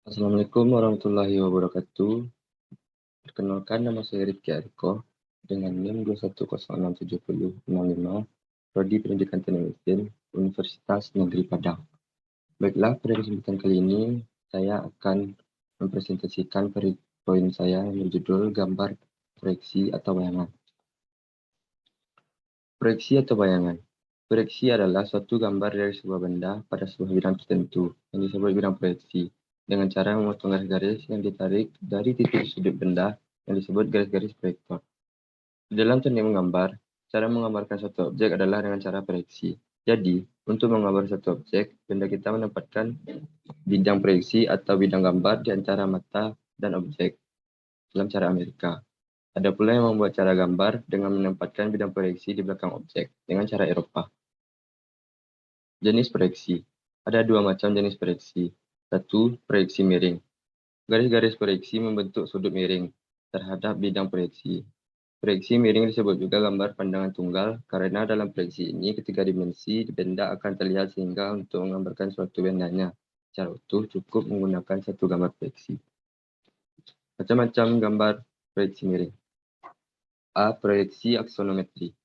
Assalamualaikum warahmatullahi wabarakatuh. Perkenalkan, nama saya Rifki Ariko dengan NIM 2106765, Prodi Pendidikan Teknik Mesin, Universitas Negeri Padang. Baiklah, pada kesempatan kali ini saya akan mempresentasikan poin saya yang berjudul gambar proyeksi atau bayangan. Proyeksi atau bayangan. Proyeksi adalah suatu gambar dari sebuah benda pada sebuah bidang tertentu yang disebut bidang proyeksi, dengan cara memotong garis-garis yang ditarik dari titik sudut benda yang disebut garis-garis proyektor. Di dalam teknik menggambar, cara menggambarkan suatu objek adalah dengan cara proyeksi. Jadi, untuk menggambar suatu objek, benda kita menempatkan bidang proyeksi atau bidang gambar di antara mata dan objek dalam cara Amerika. Ada pula yang membuat cara gambar dengan menempatkan bidang proyeksi di belakang objek dengan cara Eropa. Jenis proyeksi. Ada dua macam jenis proyeksi. Satu, proyeksi miring. Garis-garis proyeksi membentuk sudut miring terhadap bidang proyeksi. Proyeksi miring disebut juga gambar pandangan tunggal karena dalam proyeksi ini ketiga dimensi benda akan terlihat, sehingga untuk menggambarkan suatu bendanya secara utuh cukup menggunakan satu gambar proyeksi. Macam-macam gambar proyeksi miring. A. Proyeksi aksonometri.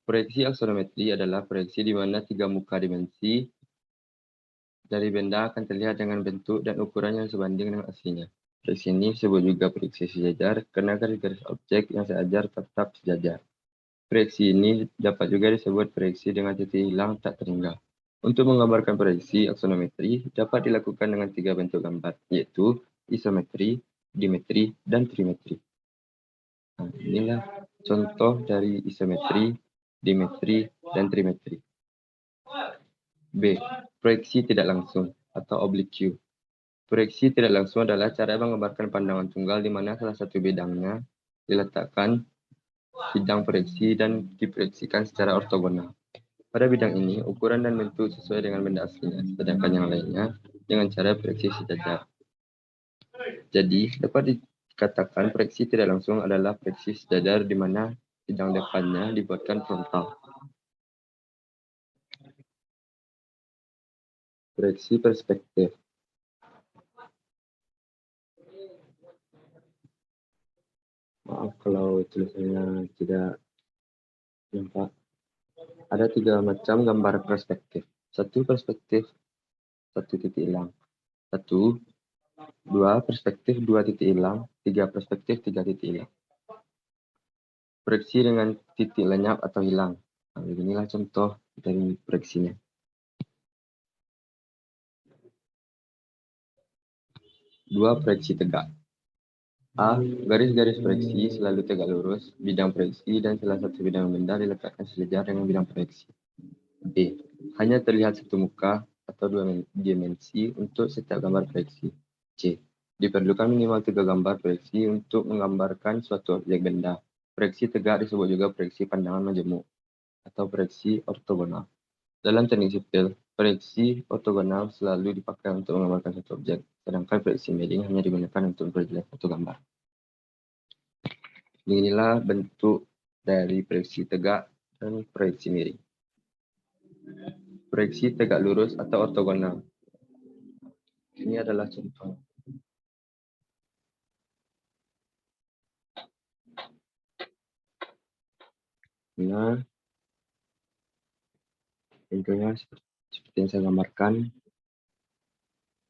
Proyeksi aksonometri adalah proyeksi di mana tiga muka dimensi dari benda akan terlihat dengan bentuk dan ukuran yang sebanding dengan aslinya. Proyeksi ini disebut juga proyeksi sejajar karena garis-garis objek yang sejajar tetap sejajar. Proyeksi ini dapat juga disebut proyeksi dengan titik hilang tak terhingga. Untuk menggambarkan proyeksi aksonometri dapat dilakukan dengan tiga bentuk gambar, yaitu isometri, dimetri, dan trimetri. Nah, inilah contoh dari isometri, dimetri, dan trimetri. B. Proyeksi tidak langsung atau oblique view. Proyeksi tidak langsung adalah cara menggambarkan pandangan tunggal di mana salah satu bidangnya diletakkan bidang proyeksi dan diproyeksikan secara ortogonal. Pada bidang ini, ukuran dan bentuk sesuai dengan benda aslinya, sedangkan yang lainnya dengan cara proyeksi sejajar. Jadi, dapat dikatakan proyeksi tidak langsung adalah proyeksi sejajar di mana bidang depannya dibuatkan frontal. Proyeksi perspektif. Maaf kalau tulisannya tidak nampak. Ada tiga macam gambar perspektif. Satu, perspektif satu titik hilang. Satu, dua, perspektif dua titik hilang. Tiga, perspektif tiga titik hilang. Proyeksi dengan titik lenyap atau hilang. Nah, inilah contoh dari proyeksinya. Dua, proyeksi tegak. A. Garis-garis proyeksi selalu tegak lurus, bidang proyeksi dan salah satu bidang benda diletakkan sejajar dengan bidang proyeksi. B. Hanya terlihat satu muka atau dua dimensi untuk setiap gambar proyeksi. C. Diperlukan minimal tiga gambar proyeksi untuk menggambarkan suatu objek benda. Proyeksi tegak disebut juga proyeksi pandangan majemuk atau proyeksi ortogonal. Dalam teknik sipil, proyeksi ortogonal selalu dipakai untuk menggambarkan satu objek, sedangkan proyeksi miring hanya digunakan untuk memperjelas satu gambar. Inilah bentuk dari proyeksi tegak dan proyeksi miring. Proyeksi tegak lurus atau ortogonal. Ini adalah contoh. Nah, contohnya seperti yang saya gambarkan.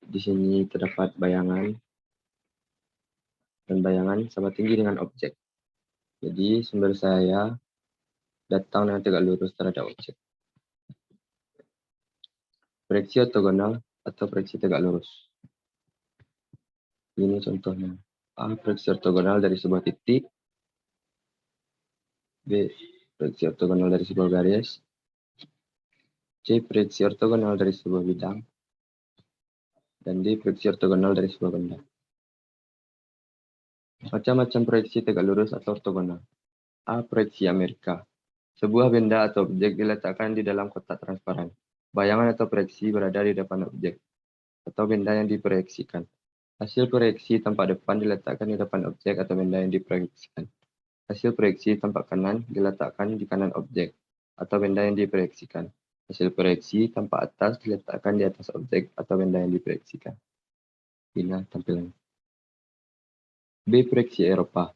Di sini terdapat bayangan, dan bayangan sama tinggi dengan objek. Jadi sumber saya datang dengan tegak lurus terhadap objek. Proyeksi ortogonal atau proyeksi tegak lurus. Ini contohnya. A. Proyeksi ortogonal dari sebuah titik. B. Proyeksi ortogonal dari sebuah garis. C. Proyeksi ortogonal dari sebuah bidang. Dan D. Proyeksi ortogonal dari sebuah benda. Macam-macam proyeksi tegak lurus atau ortogonal. A. Proyeksi Amerika. Sebuah benda atau objek diletakkan di dalam kotak transparan. Bayangan atau proyeksi berada di depan objek atau benda yang diproyeksikan. Hasil proyeksi tampak depan diletakkan di depan objek atau benda yang diproyeksikan. Hasil proyeksi tampak kanan diletakkan di kanan objek atau benda yang diproyeksikan. Hasil proyeksi tampak atas diletakkan di atas objek atau benda yang diproyeksikan. Inilah tampilan. B. Proyeksi Eropa.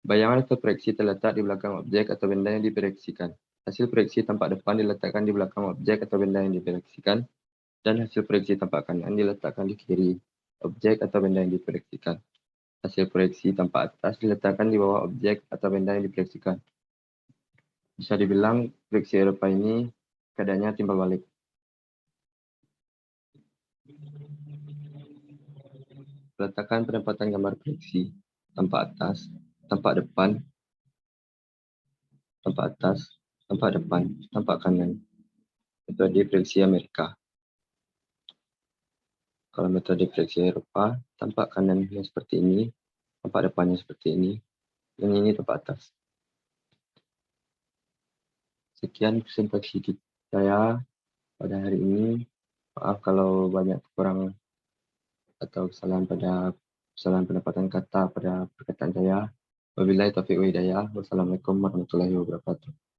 Bayangan atau proyeksi terletak di belakang objek atau benda yang diproyeksikan. Hasil proyeksi tampak depan diletakkan di belakang objek atau benda yang diproyeksikan, dan hasil proyeksi tampak kanan diletakkan di kiri objek atau benda yang diproyeksikan. Hasil proyeksi tampak atas diletakkan di bawah objek atau benda yang diproyeksikan. Bisa dibilang proyeksi Eropa ini keadaannya timbal balik. Letakkan penempatan gambar proyeksi. Tampak atas, tampak depan, tampak atas, tampak depan, tampak kanan. Metode proyeksi Amerika. Kalau metode proyeksi Eropa, tampak kanannya seperti ini, tampak depannya seperti ini, dan ini tampak atas. Sekian presentasi saya pada hari ini. Maaf kalau banyak kekurangan atau kesalahan penempatan kata pada perkataan saya. Wabillahi taufiq wa hidayah. Wassalamualaikum warahmatullahi wabarakatuh.